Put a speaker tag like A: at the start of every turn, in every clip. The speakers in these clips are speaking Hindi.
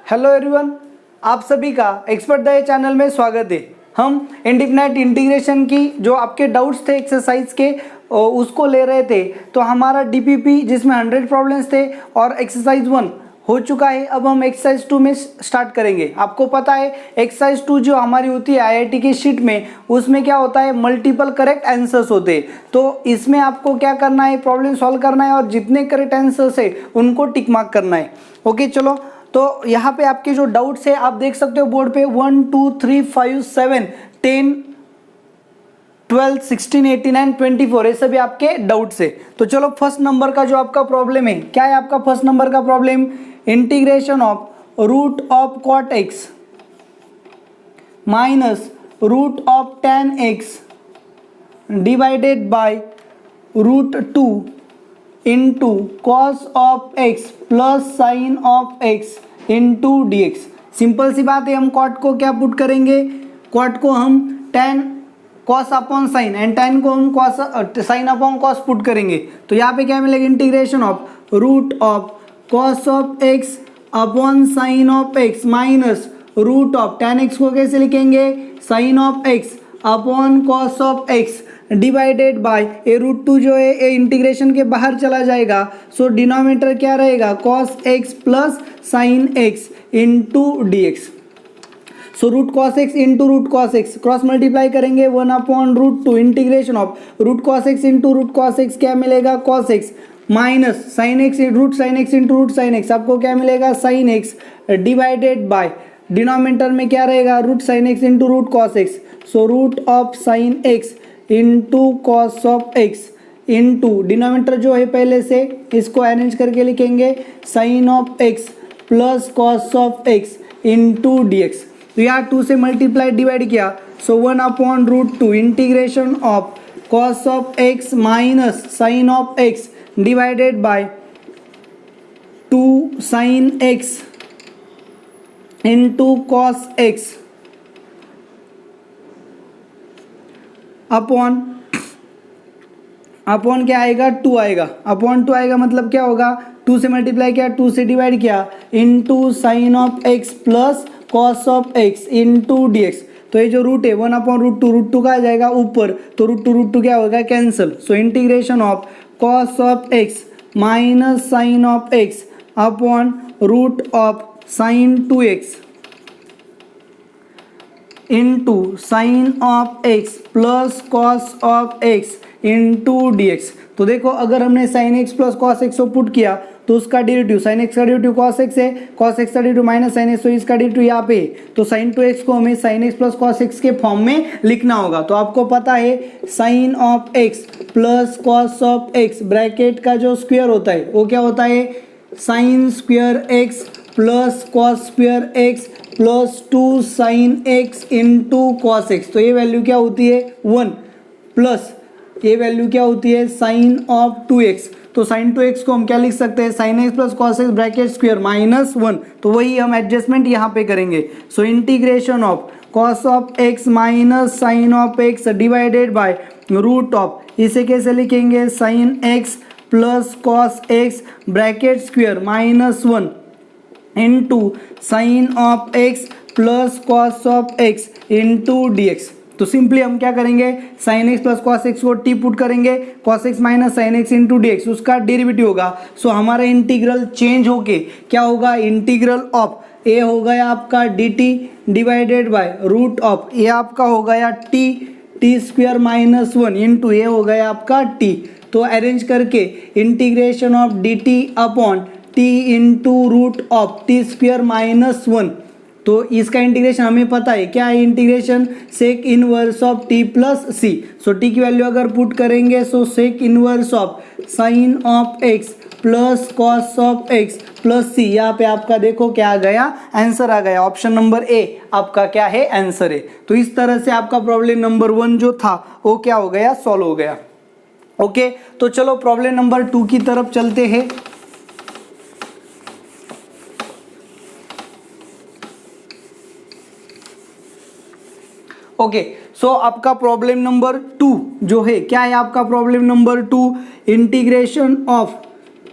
A: हेलो एवरीवन, आप सभी का एक्सपर्ट दाई चैनल में स्वागत है। हम इंडिफिनाइट इंटीग्रेशन की जो आपके डाउट्स थे एक्सरसाइज के उसको ले रहे थे। तो हमारा डीपीपी जिसमें 100 प्रॉब्लम्स थे और एक्सरसाइज 1 हो चुका है। अब हम एक्सरसाइज 2 में स्टार्ट करेंगे। आपको पता है एक्सरसाइज 2 जो हमारी होती है आईआईटी की शीट में, उसमें क्या होता है मल्टीपल करेक्ट आंसर्स होते हैं। तो इसमें आपको क्या करना है, प्रॉब्लम सॉल्व करना है और जितने करेक्ट आंसर्स है उनको टिक मार्क करना है। ओके चलो, तो यहाँ पे आपके जो डाउट्स है आप देख सकते हो बोर्ड पे 1 2 3 5 7 10 12 16 89 24 ये सभी आपके डाउट्स है। तो चलो फर्स्ट नंबर का जो आपका प्रॉब्लम है, क्या है आपका फर्स्ट नंबर का problem, integration of root of cot X minus root of tan X divided by root 2 into cos of x plus sine of x into D X. Simple सी बात है, हम कॉट को क्या पुट करेंगे, कॉट को हम tan cos upon sine and tan को हम cos sine upon cos put करेंगे। तो यहाँ पे क्या मिलेगा, integration of root of cos of x upon sine of x minus root of tan x को कैसे लिखेंगे, sine of x upon cos of x divided by a root 2 जो है ए इंटीग्रेशन के बाहर चला जाएगा। सो डिनोमिनेटर क्या रहेगा, cos x plus sine x into D x. So root cos x into root cos x cross multiply करेंगे 1 upon root 2 integration of root cos x into root cos x क्या मिलेगा, cos x minus sine x root sine x into root sine x आपको क्या मिलेगा, sine x divided by denominator में क्या रहेगा, root sine x into root cos x. So root of sine x into cos of x into denominator जो है पहले से इसको अरेंज करके लिखेंगे sine of x plus cos of x into D x. तो यहाँ 2 से मल्टीप्लाई डिवाइड किया, so 1 upon root 2 integration of cos of x minus sine of x divided by 2 sine x into cos x upon क्या आएगा, 2 आएगा, अपॉन 2 आएगा मतलब क्या होगा, 2 से मल्टीप्लाई किया 2 से डिवाइड किया into sine of x plus cos of x into D x. तो ये जो रूट है 1 अपॉन रूट 2 का आ जाएगा ऊपर, तो रूट टू क्या होगा, cancel. So integration of cos of x minus sine of x upon root of sine 2x into sine of x plus cos of x into D x. तो देखो अगर हमने sine x plus cos x को पुट किया तो उसका डेरिवेटिव साइन एक्स का डेरिवेटिव कॉस एक्स है, कॉस एक्स का डेरिवेटिव माइनस साइन एक्स, तो इसका डेरिवेटिव यहाँ पे तो साइन 2x को हमें sine x plus cos x के फॉर्म में लिखना होगा। तो आपको पता है sine of x plus cos of x bracket का जो स्क्वायर होता है वो क्या होता है, sine square x plus cos square x plus 2 sine x into cos x. तो ये वैल्यू क्या होती है 1 प्लस ये वैल्यू क्या होती है साइन ऑफ 2x। तो साइन 2x को हम क्या लिख सकते हैं, sine x plus cos x bracket square minus 1। तो वही हम एडजस्टमेंट यहाँ पे करेंगे। So integration of cos of x minus sine of x divided by root of, इसे कैसे लिखेंगे, sine x plus cos x bracket square minus 1 into sine of x plus cos of x into D x. तो सिंपली हम क्या करेंगे, sine x plus cos x को टी पुट करेंगे, cos x minus sine x into D x उसका डेरिवेटिव होगा। सो हमारा इंटीग्रल चेंज होके क्या होगा, इंटीग्रल ऑफ ए हो गया आपका D T divided by root of A आपका हो गया T square minus 1 into A हो गया आपका टी। तो अरेंज करके integration of D T upon T into root of T square minus 1। तो इसका इंटीग्रेशन हमें पता है क्या है, integration sec inverse of T plus C. So T की वैल्यू अगर पुट करेंगे so sec inverse of sine of x plus cos of x plus सी। यहाँ पे आपका देखो क्या आ गया, आंसर आ गया, ऑप्शन नंबर ए आपका क्या है, आंसर है। तो इस तरह से आपका प्रॉब्लम नंबर 1 जो था वो क्या हो गया, सॉल्व हो गया। ओके तो चलो प्रॉब्लम नंबर 2 की तरफ चलते हैं। ओके सो आपका प्रॉब्लम नंबर 2 जो है क्या है, आपका problem number 2 integration of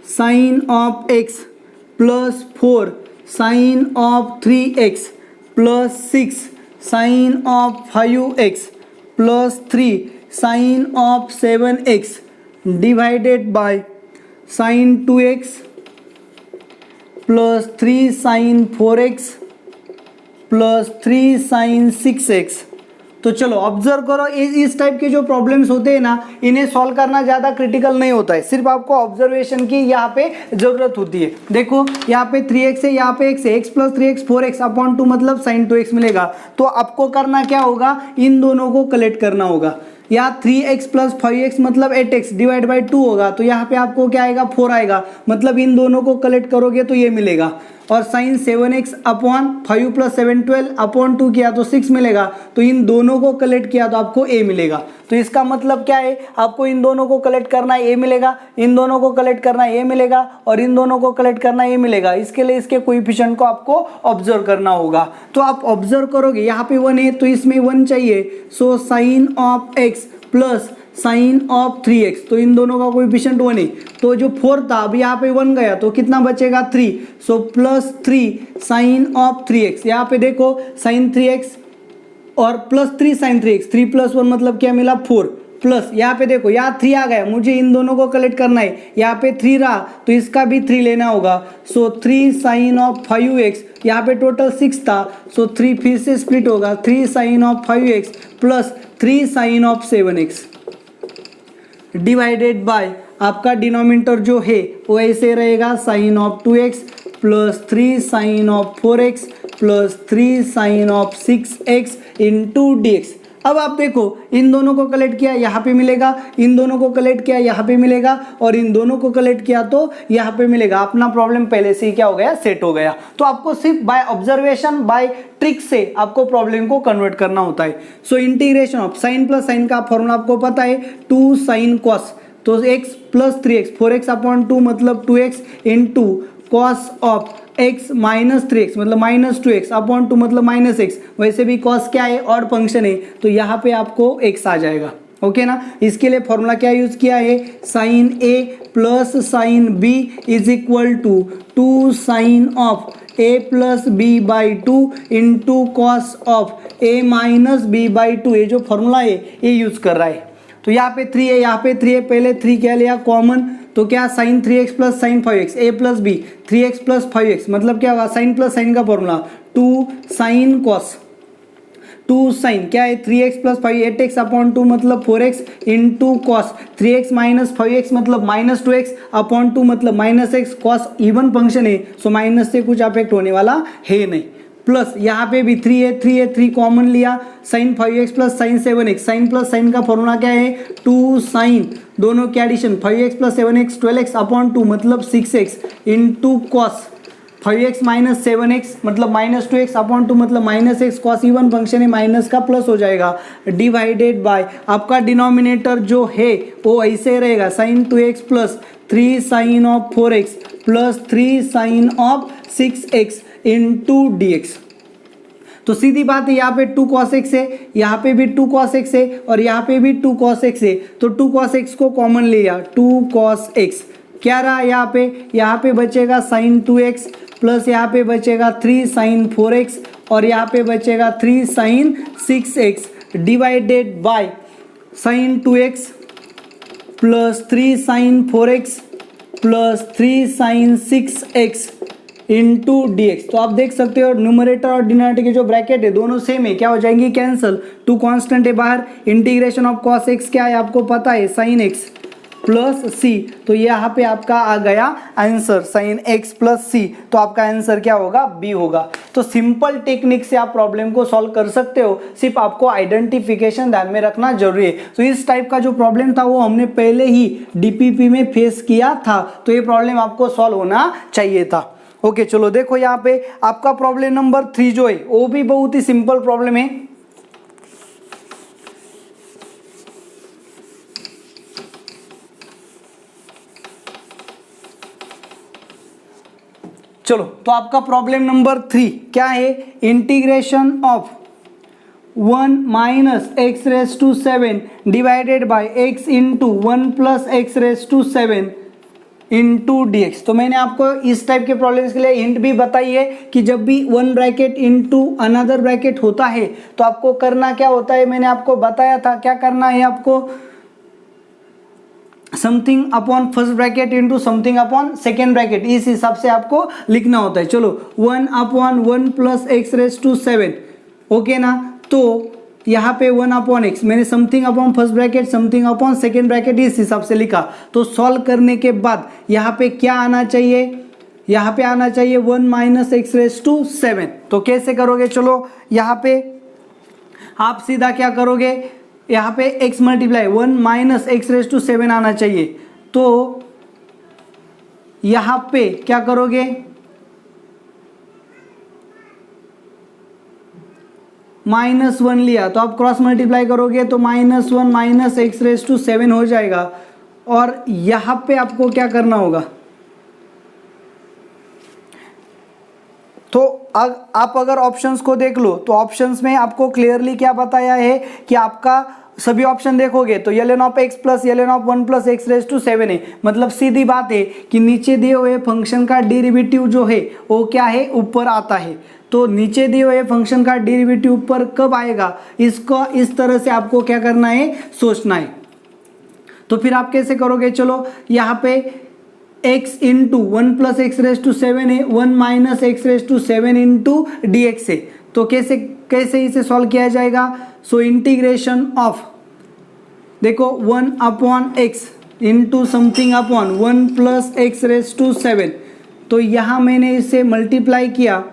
A: sine of x plus 4 sine of 3x plus 6 sine of 5x plus 3 sine of 7x divided by sine 2x plus 3 sine 4x plus 3 sine 6x। तो चलो ऑब्जर्व करो, इस टाइप के जो प्रॉब्लम्स होते हैं ना, इन्हें सॉल्व करना ज़्यादा क्रिटिकल नहीं होता है, सिर्फ आपको ऑब्जर्वेशन की यहाँ पे ज़रूरत होती है। देखो यहाँ पे 3x है, यहाँ पे x है, x plus 3x 4x upon 2 मतलब साइन 2x मिलेगा। तो आपको करना क्या होगा, इन दोनों को कलेक्ट करना होगा। या 3x प्लस 5x मतलब 8x डिवाइड बाई 2 होगा, तो यहाँ पे आपको क्या आएगा 4 आएगा, मतलब इन दोनों को कलेक्ट करोगे तो ये मिलेगा। और sign 7x upon 5 plus 7 12 upon 2 किया तो 6 मिलेगा, तो इन दोनों को कलेक्ट किया तो आपको a मिलेगा। तो इसका मतलब क्या है, आपको इन दोनों को कलेक्ट करना है a मिलेगा, इन दोनों को कलेक्ट करना है a मिलेगा, और इन दोनों को कलेक्ट करना है a मिलेगा। इसके लिए इसके कोएफिशिएंट को आपको ऑब्जर्व करना होगा। तो आप ऑब्जर्व करोगे यहाँ पे 1 है तो इसमें 1 चाहिए, so sine of x plus sine of 3x, तो इन दोनों का कोएफिशिएंट 1 है। तो जो 4 था अभी यहाँ पे 1 गया तो कितना बचेगा 3, so plus 3 sine of 3x। यहाँ पे देखो साइन 3x और प्लस 3 साइन 3x, 3 प्लस 1 मतलब क्या मिला 4, प्लस यहाँ पे देखो यहाँ 3 आ गया, मुझे इन दोनों को कलेक्ट करना है, यहाँ पे 3 रहा तो इसका भी 3 लेना होगा, सो 3 साइन ऑफ 5x, यहाँ पे टोटल 6 था, सो 3 फिर से स्प्लिट होगा, 3 sine of 5x plus 3 sine of 7x divided by आपका डिनोमिनेटर जो है वो ऐसे रहेगा, sine of 2x plus 3 sine of 4x plus 3 sine of 6x into dx। अब आप देखो इन दोनों को कलेक्ट किया यहाँ पे मिलेगा, इन दोनों को कलेक्ट किया यहाँ पे मिलेगा, और इन दोनों को कलेक्ट किया तो यहाँ पे मिलेगा। अपना प्रॉब्लम पहले से ही क्या हो गया, सेट हो गया। तो आपको सिर्फ बाय ऑब्जर्वेशन बाय ट्रिक से आपको प्रॉब्लम को कन्वर्ट करना होता है। सो integration of sign plus sine का फॉर्मूला आपको पता है 2 साइन कॉस, तो x plus 3x 4x upon 2 मतलब 2x into cos of x minus 3x मतलब माइनस 2x अपॉन 2 मतलब माइनस x। वैसे भी कॉस क्या है, ऑड फंक्शन है, तो यहाँ पे आपको x आ जाएगा। ओके ना, इसके लिए फॉर्मूला क्या यूज किया है, sine a plus sine b is equal to 2 sine of a plus b by 2 into cos of a minus b by 2। ये जो फॉर्मूला है ये यूज कर रहा है। तो यहाँ पे 3 है, यहाँ पे 3 है, पहले 3 क्या लिया कॉमन, तो क्या sine 3x plus sine 5x a plus b 3x प्लस 5x मतलब क्या होगा, साइन प्लस साइन का फॉर्मूला 2 साइन कॉस 2 साइन क्या है 3x प्लस 5 8x अपॉन 2 मतलब 4x into cos 3x minus 5x मतलब माइनस 2x अपॉन 2 मतलब minus x। Cos even function है, सो माइनस से कुछ अफेक्ट होने वाला है नहीं। प्लस यहाँ पे भी 3 है 3 कॉमन लिया, sine 5x plus sine 7x, sine plus sine का फॉर्मूला क्या है 2 साइन, दोनों के addition 5x plus 7x 12x upon 2 मतलब 6x into cos 5x minus 7x मतलब माइनस 2x अपॉन 2 मतलब minus x। Cos even function है, माइनस का प्लस हो जाएगा, डिवाइडेड बाय आपका डिनोमिनेटर जो है वो ऐसे रहेगा, sine 2x plus 3 sine of 4x plus 3 sine of 6x into dx। तो सीधी बात है, यहाँ पे 2 cos x है, यहाँ पे भी 2 cos x है, और यहाँ पे भी 2 cos x है, तो 2 cos x को कॉमन लिया 2 cos x क्या रहा यहाँ पे बचेगा साइन 2x प्लस यहाँ पे बचेगा 3 साइन 4x और यहाँ पे बचेगा 3 sine 6x divided by sine 2x plus 3 sine 4x plus 3 sine 6x into dx। तो आप देख सकते हो न्यूमरेटर और डिनोमिनेटर के जो ब्रैकेट है दोनों सेम है, क्या हो जाएंगे कैंसल, 2 कांस्टेंट है बाहर। इंटीग्रेशन ऑफ cos x क्या है आपको पता है, साइन x प्लस c, तो यहाँ पे आपका आ गया answer sine x plus c, तो आपका आंसर क्या होगा b होगा। तो सिंपल टेक्निक से आप प्रॉब्लम को सॉल्व कर सकते हो, सिर्फ आपको आइडेंटिफिकेशन ध्यान में रखना जरूरी है। तो इस टाइप का जो प्रॉब्लम था वो हमने पहले ही डीपीपी में फेस किया था, तो ये प्रॉब्लम आपको सॉल्व होना चाहिए था। ओके चलो देखो यहाँ पे आपका प्रॉब्लम नंबर 3 जो है वो भी बहुत ही सिंपल प्रॉब्लम है। चलो तो आपका प्रॉब्लम नंबर 3 क्या है, integration of 1 minus x raise to 7 divided by x into 1 plus x raise to 7 into D x. तो मैंने आपको इस टाइप के प्रॉब्लम्स के लिए हिंट भी बताई है कि जब भी one bracket into another bracket होता है तो आपको करना क्या होता है, मैंने आपको बताया था क्या करना है आपको, something upon first bracket into something upon second bracket, इस हिसाब से आपको लिखना होता है। चलो 1 upon 1 plus x raise to 7, okay ना। तो यहाँ पे 1 अपॉन एक्स मैंने something upon first bracket something upon second bracket इस हिसाब से लिखा। तो सॉल्व करने के बाद यहाँ पे क्या आना चाहिए, यहाँ पे आना चाहिए 1 माइनस एक्स रेज टू 7। तो कैसे करोगे, चलो यहाँ पे आप सीधा क्या करोगे, यहाँ पे x multiply 1 minus x raise to 7 आना चाहिए। तो यहाँ पे क्या करोगे, -1 लिया तो आप क्रॉस मल्टीप्लाई करोगे तो -1 माइनस एक्स रेज टू 7 हो जाएगा। और यहाँ पे आपको क्या करना होगा, तो आप अगर ऑप्शंस को देख लो तो ऑप्शंस में आपको क्लियरली क्या बताया है कि आपका सभी ऑप्शन देखोगे तो ln of x plus ln of 1 plus x raise to 7 है। मतलब सीधी बात है कि नीचे दिए हुए फंक्शन का डेरिवेटिव जो है वो क्या है, ऊपर आता है। तो नीचे दिए हुए फंक्शन का डेरिवेटिव ऊपर कब आएगा, इसको इस तरह से आपको क्या करना है, सोचना है। तो फिर आप कैसे करोगे, चलो यहाँ पे x into 1 plus x raise to 7 है, 1 minus x raise to 7 into D x है। तो कैसे इसे सॉल्व किया जाएगा, सो इंटीग्रेशन ऑफ देखो 1 upon x into something upon 1 plus x raise to 7। तो यहाँ मैंने इसे मल्टीप्लाई किया,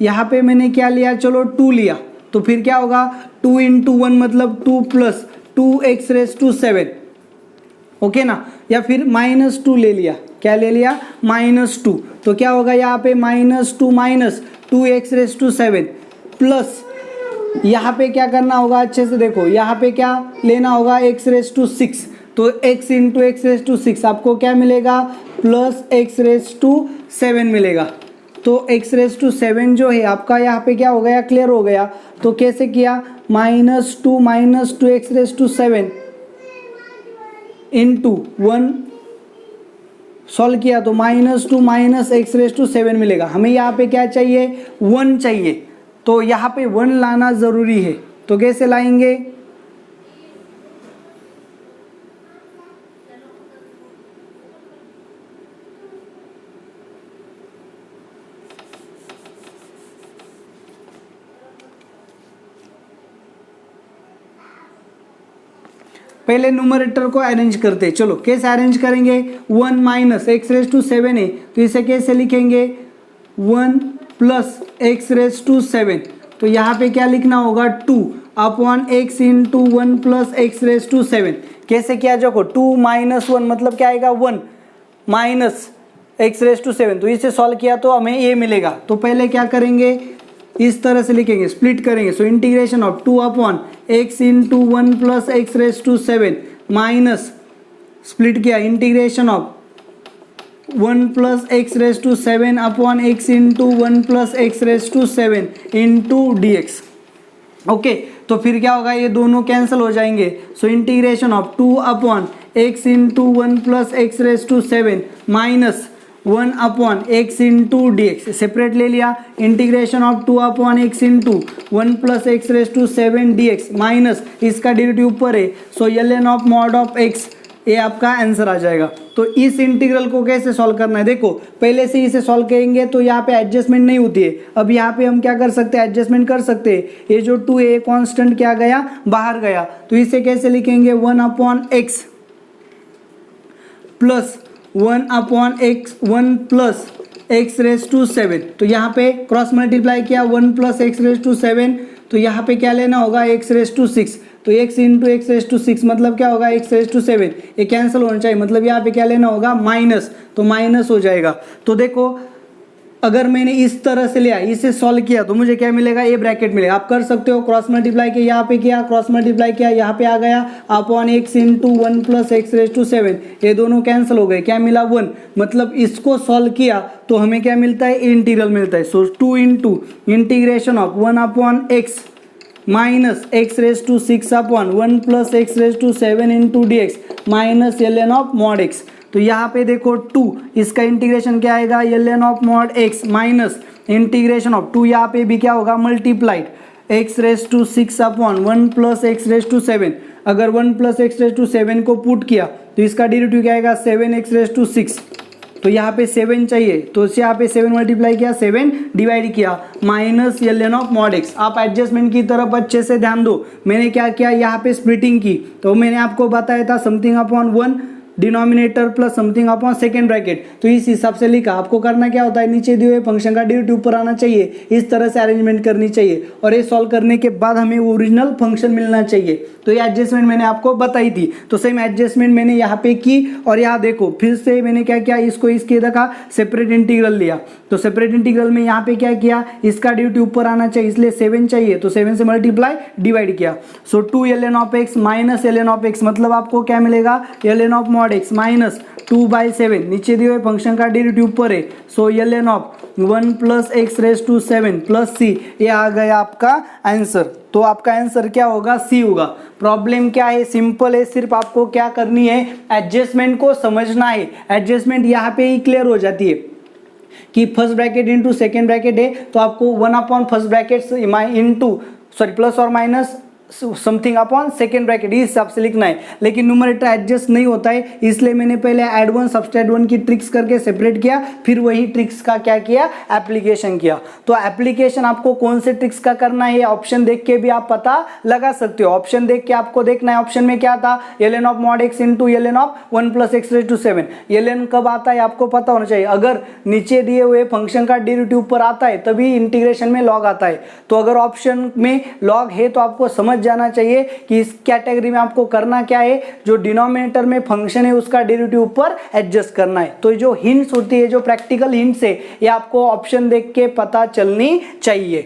A: यहाँ पे मैंने क्या लिया, चलो 2 लिया। तो फिर क्या होगा, 2 इंटू 1 मतलब 2 plus 2 x raise to 7, okay ना। या फिर -2 ले लिया, क्या ले लिया, -2। तो क्या होगा यहाँ पे -2 माइनस 2 एक्स रेज टू 7 प्लस यहाँ पे क्या करना होगा, अच्छे से देखो यहाँ पे क्या लेना होगा, एक्स रेज टू 6। तो x into x raise to 6 आपको क्या मिलेगा, प्लस एक्स रेज टू 7 मिलेगा। तो x रेज टू 7 जो है आपका यहाँ पे क्या हो गया, क्लियर हो गया। तो कैसे किया, -2 minus 2 x raise to 7 into 1 solve किया तो -2 माइनस एक्स रेज टू 7 मिलेगा। हमें यहाँ पे क्या चाहिए, 1 चाहिए। तो यहाँ पे 1 लाना ज़रूरी है। तो कैसे लाएंगे, पहले न्यूमरेटर को अरेंज करते हैं। चलो कैसे अरेंज करेंगे, 1 माइनस एक्स रेज टू 7 है तो इसे कैसे लिखेंगे, 1 प्लस एक्स रेज टू 7। तो यहाँ पे क्या लिखना होगा, 2 upon x into 1 plus x raise to 7। कैसे किया, देखो 2 माइनस 1 मतलब क्या आएगा, 1 माइनस एक्स रेज टू 7। तो इसे सॉल्व किया तो हमें ये मिलेगा। तो पहले क्या करेंगे, इस तरह से लिखेंगे, स्प्लिट करेंगे। So integration of 2 upon x into 1 plus x raise to 7 minus split किया integration of 1 plus x raise to 7 upon x into 1 plus x raise to 7 into D X. Okay, तो फिर क्या होगा, ये दोनों कैंसिल हो जाएंगे। So integration of 2 upon x into 1 plus x raise to 7 minus 1 upon x into D x, separate ले लिया। Integration of 2 upon x into 1 plus x raise to 7 d x minus इसका डेरिवेटिव ऊपर है। So ln of mod of x, ये आपका आंसर आ जाएगा। तो इस इंटीग्रल को कैसे सॉल्व करना है, देखो पहले से इसे सॉल्व करेंगे तो यहाँ पे एडजस्टमेंट नहीं होती है। अब यहाँ पे हम क्या कर सकते हैं, एडजस्टमेंट कर सकते हैं। ये जो 2 है कांस्टेंट क्या गया, बाहर गया। तो इसे कैसे लिखेंगे, 1 upon x plus 1 upon x 1 plus x raise to 7। तो यहाँ पे क्रॉस मल्टीप्लाई किया 1 प्लस एक्स रेज टू 7। तो यहाँ पे क्या लेना होगा, एक्स रेज टू 6। तो x into x raise to 6 मतलब क्या होगा, एक्स रेज टू 7। ये कैंसिल होना चाहिए, मतलब यहाँ पे क्या लेना होगा, माइनस। तो माइनस हो जाएगा। तो देखो अगर मैंने इस तरह से लिया, इसे सॉल्व किया तो मुझे क्या मिलेगा, ए ब्रैकेट मिलेगा। आप कर सकते हो, क्रॉस मल्टीप्लाई किया, यहाँ पे किया, क्रॉस मल्टीप्लाई किया, यहाँ पे आ गया upon x into 1 plus x raise to 7। ये दोनों कैंसिल हो गए, क्या मिला, 1। मतलब इसको सॉल्व किया तो हमें क्या मिलता है, इंटीग्रल मिलता है। So 2 into integration of 1 upon x minus x raise to 6 upon 1 plus x raise to 7 into D x minus ln of mod x. तो यहाँ पे देखो 2, इसका इंटीग्रेशन क्या आएगा, ln of mod x minus integration of 2, यहाँ पे भी क्या होगा multiplied x raise to 6 upon 1 plus x raise to 7। अगर 1 प्लस एक्स रेज टू 7 को पुट किया तो इसका डेरिवेटिव क्या आएगा 7x रेज टू 6। तो यहाँ पे 7 चाहिए तो इससे यहाँ पे 7 मल्टीप्लाई किया, 7 डिवाइड किया minus ln of mod x। आप एडजस्टमेंट की तरफ अच्छे से ध्यान दो। मैंने क्या किया, यहाँ पे स्प्लिटिंग की, तो मैंने आपको बताया था something upon 1 denominator plus something upon second bracket. तो इस हिसाब से लिखा। आपको करना क्या होता है, नीचे दिए हुए फंक्शन का डेरिवेटिव ऊपर आना चाहिए, इस तरह से अरेंजमेंट करनी चाहिए और ये सॉल्व करने के बाद हमें ओरिजिनल फंक्शन मिलना चाहिए। तो ये एडजस्टमेंट मैंने आपको बताई थी। तो सेम एडजस्टमेंट मैंने यहाँ पे की और यहाँ देखो फिर से मैंने क्या किया, इसको इसके देखा सेपरेट इंटीग्रल लिया। तो सेपरेट इंटीग्रल में यहाँ पे क्या किया, इसका डेरिवेटिव ऊपर आना चाहिए, इसलिए 7 चाहिए तो 7 से मल्टीप्लाई डिवाइड किया। So 2 ln of x minus ln of x मतलब आपको क्या मिलेगा, ln of mod x minus 2/7। नीचे दिए हुए फंक्शन का डेरिवेटिव ऊपर है, so ln of 1 plus x raise to 7 plus c। ये आ गया आपका आंसर। तो आपका आंसर क्या होगा, सी होगा। प्रॉब्लम क्या है, सिंपल है, सिर्फ आपको क्या करनी है, एडजस्टमेंट को समझना है। एडजस्टमेंट यहाँ पे ही क्लियर हो जाती है कि first bracket into second bracket है तो आपको 1 upon first bracket into plus और minus something upon second bracket इस हिसाब से लिखना है। लेकिन न्यूमरेटर एडजस्ट नहीं होता है, इसलिए मैंने पहले ऐड वन सब्सट्रैक्ट वन की ट्रिक्स करके सेपरेट किया, फिर वही ट्रिक्स का क्या किया, एप्लीकेशन किया। तो एप्लीकेशन आपको कौन से ट्रिक्स का करना है, ऑप्शन देख के भी आप पता लगा सकते हो। ऑप्शन देख के आपको देखना है, ऑप्शन में क्या था, ln of mod x into ln of 1 plus x raise to 7। ln कब आता है आपको पता होना चाहिए। अगर नीचे दिए हुए फंक्शन का डेरिवेटिव ऊपर आता है तभी इंटीग्रेशन में लॉग आता है। तो अगर ऑप्शन में लॉग है तो आपको समझ जाना चाहिए कि इस कैटेगरी में आपको करना क्या है, जो डिनोमिनेटर में फंक्शन है उसका डेरिवेटिव ऊपर एडजस्ट करना है। तो जो हिंट्स होती है, जो प्रैक्टिकल हिंट्स है, ये आपको ऑप्शन देख के पता चलनी चाहिए।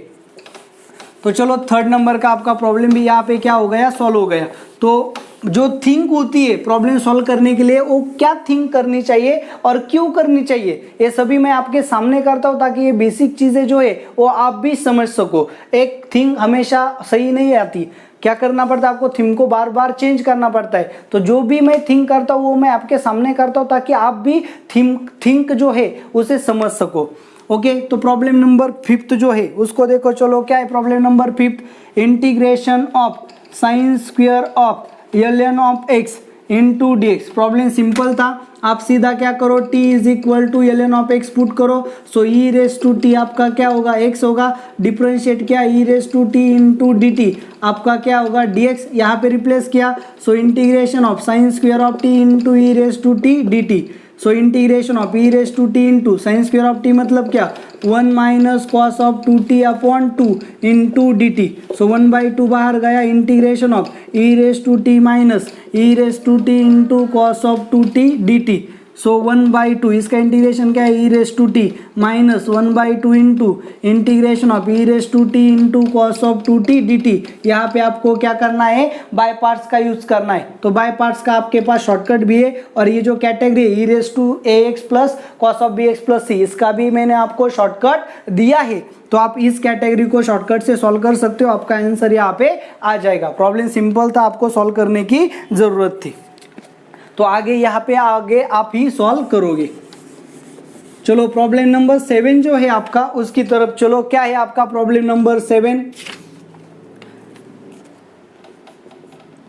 A: तो चलो थर्ड नंबर का आपका प्रॉब्लम भी यहाँ पे क्या हो गया, सॉल्व हो गया। तो जो थिंक होती है प्रॉब्लम सॉल्व करने के लिए, वो क्या थिंक करनी चाहिए और क्यों करनी चाहिए, ये सभी मैं आपके सामने करता हूँ ताकि ये बेसिक चीजें जो है वो आप भी समझ सको। एक थिंक हमेशा सही नहीं आती, क्या करना पड़ता है आपको, थीम को बार बार चेंज करना पड़ता है। तो जो भी मैं थिंक करता हूँ वो मैं आपके सामने करता हूँ ताकि आप भी थिंक जो है उसे समझ सको। ओके, तो प्रॉब्लम नंबर 5 जो है उसको देखो। चलो क्या है problem number 5, integration of sine square of ln of x into D x. Problem simple था, आप सीधा क्या करो, t is equal to ln of x put करो। So e raise to t आपका क्या होगा, x होगा। डिफरेंशिएट किया, e raise to T into D t आपका क्या होगा, dx। यहाँ पे रिप्लेस किया, so integration of sine square of t into e raise to T D T. So integration of e raise to T into sine square of t मतलब क्या, 1 minus cos of 2t upon 2 into D T. So 1/2 बाहर गया, integration of e raise to T minus e raise to T into cos of 2t D T. So 1/2 इसका इंटीग्रेशन क्या है, e raise to T minus 1/2 into integration of e raise to T into cos of 2t D T. यहाँ पे आपको क्या करना है, बाय पार्ट्स का यूज करना है। तो बाय पार्ट्स का आपके पास शॉर्टकट भी है और ये जो कैटेगरी है e raise to ax plus cos of bx plus c, इसका भी मैंने आपको शॉर्टकट दिया है। तो आप इस कैटेगरी को शॉर्टकट से सॉल्व कर सकते हो, आपका आंसर यहाँ पे आ जाएगा। प्रॉब्लम सिंपल था, आपको सॉल्व करने की जरूरत थी। तो आगे यहाँ पे आगे आप ही सॉल्व करोगे। चलो प्रॉब्लम नंबर 7 जो है आपका उसकी तरफ चलो। क्या है आपका problem number 7,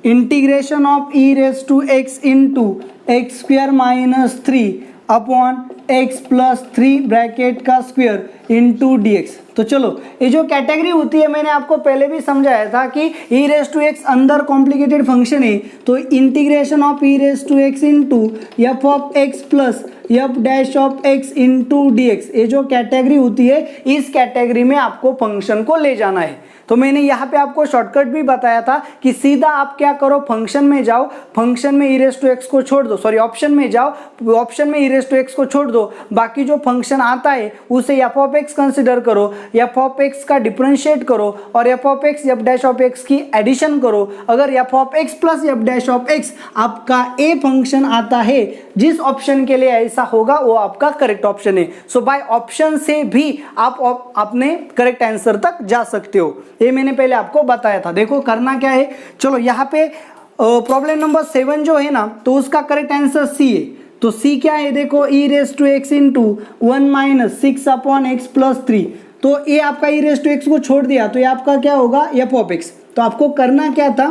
A: integration of e raise to x into x square minus 3 upon x plus 3 bracket का स्क्वायर इंटू डी एक्स। तो चलो ये जो कैटेगरी होती है मैंने आपको पहले भी समझाया था कि e रेस टू एक्स अंदर कॉम्प्लिकेटेड फंक्शन है, तो integration of e raise to x into f of x plus f dash of x into D x, ये जो कैटेगरी होती है इस कैटेगरी में आपको फंक्शन को ले जाना है। तो मैंने यहाँ पे आपको शॉर्टकट भी बताया था कि सीधा आप क्या करो, फंक्शन में जाओ, फंक्शन में e रेस टू एक्स को छोड़ दो, सॉरी ऑप्शन में जाओ, ऑप्शन में e रेस टू एक्स को छोड़ दो, बाकी जो फंक्शन आता है उसे एफ ऑफ एक्स कंसिडर करो, एफ ऑफ एक्स का डिफरेंशिएट करो और F of x F dash of x की एडिशन करो। अगर F of x plus f dash of x आपका ए फंक्शन आता है, जिस ऑप्शन के लिए ऐसा होगा वो आपका करेक्ट ऑप्शन है। सो बाय ऑप्शन से भी आप अपने करेक्ट आंसर तक जा सकते हो, ये मैंने पहले आपको बताया था। देखो करना क्या है, चलो यहाँ पे प्रॉब्लम नंबर 7 जो है ना, तो उसका करेक्ट आंसर सी है। तो c क्या है देखो, e raise to x into 1 minus 6 upon x plus 3। तो ये आपका e रेस टू एक्स को छोड़ दिया तो ये आपका क्या होगा, एफ ऑफ एक्स। तो आपको करना क्या था,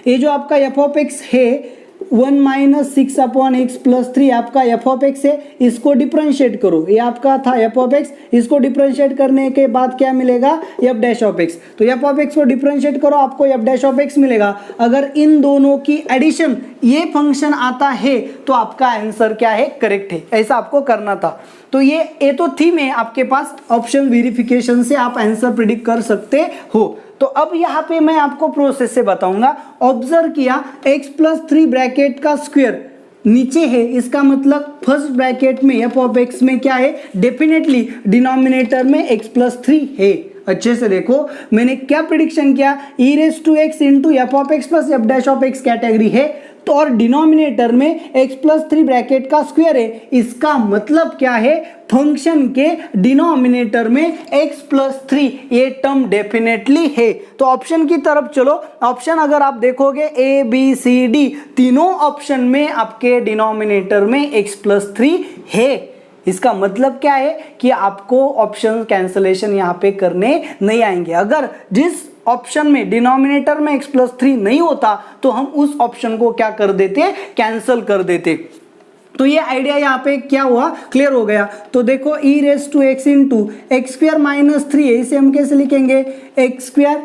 A: ये जो आपका एफ ऑफ एक्स है 1 माइनस 6 अपॉन एक्स प्लस 3 आपका एफ ऑफ एक्स है, इसको डिफरेंशिएट करो। ये आपका था एफ ऑफ एक्स, इसको डिफरेंशिएट करने के बाद क्या मिलेगा, एफ डैश ऑफ एक्स। तो एफ ऑफ एक्स को डिफरेंशिएट करो, आपको एफ डैश ऑफ एक्स मिलेगा। अगर इन दोनों की एडिशन ये फंक्शन आता है तो आपका आंसर क्या है, करेक्ट है। ऐसा आपको करना था। तो ये तो थी में आपके पास ऑप्शन वेरिफिकेशन से आप आंसर प्रिडिक्ट कर सकते हो। तो अब यहाँ पे मैं आपको प्रोसेस से बताऊंगा। ऑब्जर्व किया x प्लस 3 ब्रैकेट का स्क्वायर नीचे है, इसका मतलब फर्स्ट ब्रैकेट में एफ ऑफ एक्स में क्या है, डेफिनेटली डिनोमिनेटर में x प्लस 3 है। अच्छे से देखो मैंने क्या प्रिडिक्शन किया, e raise to x into f of x plus f dash of x category है, तो और डिनोमिनेटर में x प्लस 3 ब्रैकेट का स्क्वायर है। इसका मतलब क्या है, फंक्शन के डिनोमिनेटर में x प्लस 3 ये टर्म डेफिनेटली है। तो ऑप्शन की तरफ चलो। ऑप्शन अगर आप देखोगे ए बी सी डी तीनों ऑप्शन में आपके डिनोमिनेटर में x प्लस 3 है। इसका मतलब क्या है कि आपको ऑप्शन कैंसलेशन यहाँ पे करने नहीं आएंगे। अगर जिस ऑप्शन में डिनोमिनेटर में x प्लस 3 नहीं होता तो हम उस ऑप्शन को क्या कर देते, कैंसल कर देते। तो ये आइडिया यहाँ पे क्या हुआ, क्लियर हो गया। तो देखो e raise to x into x square minus 3 है, इसे हम कैसे लिखेंगे, x square